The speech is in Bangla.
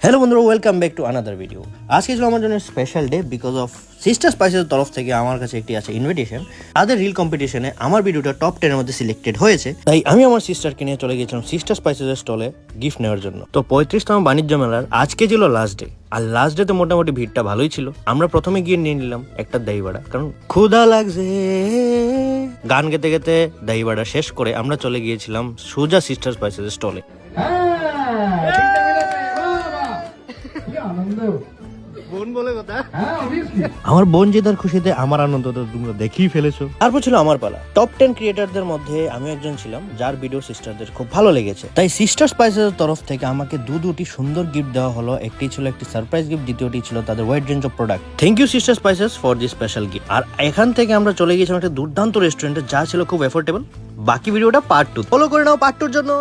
হ্যালো বন্ধুরা, welcome back to another video. আজকে ছিল আমার জন্য special day because of sister স্পাইসের তরফ থেকে আমার কাছে একটি আছে ইনভিটেশন। তাদের রিল কম্পিটিশনে আমার ভিডিওটা টপ 10 এর মধ্যে সিলেক্টেড হয়েছে, তাই আমি আমার সিস্টারকে নিয়ে চলে গেছিলাম সিস্টার স্পাইসের স্টলে গিফট নেওয়ার জন্য। তো 35তম বাণিজ্য মেলার আজকে ছিল লাস্ট ডে, আর লাস্ট ডে তো মোটামুটি ভিড়টা ভালোই ছিল। আমরা প্রথমে গিয়ে নিয়ে নিলাম একটা দই বড়া, কারণ ক্ষুধা লাগছে। গান গেতে গেতে দই বড়া শেষ করে আমরা চলে গিয়েছিলাম সোজা সিস্টার স্পাইসের স্টলে। আমার বোন জেদার খুশিতে আমার আনন্দ তো তোমরা দেখেই ফেলেছো। তারপর ছিল আমার পালা। টপ 10 ক্রিয়েটারদের মধ্যে আমি একজন ছিলাম যার ভিডিও সিস্টারদের খুব ভালো লেগেছে, তাই সিস্টার স্পাইসের তরফ থেকে আমাকে দুটি সুন্দর গিফট দেওয়া হলো। একটি ছিল একটি সারপ্রাইজ গিফট, দ্বিতীয়টি ছিল তাদের wide range of product. Thank you sister spices for this special gift. আর এখান থেকে আমরা চলে গিয়েছিলাম একটা দুর্দান্ত রেস্টুরেন্টে, যা ছিল খুব এফোর্ডেবল। বাকি ভিডিওটা পার্ট 2 ফলো করে নাও পার্ট 2 এর জন্য।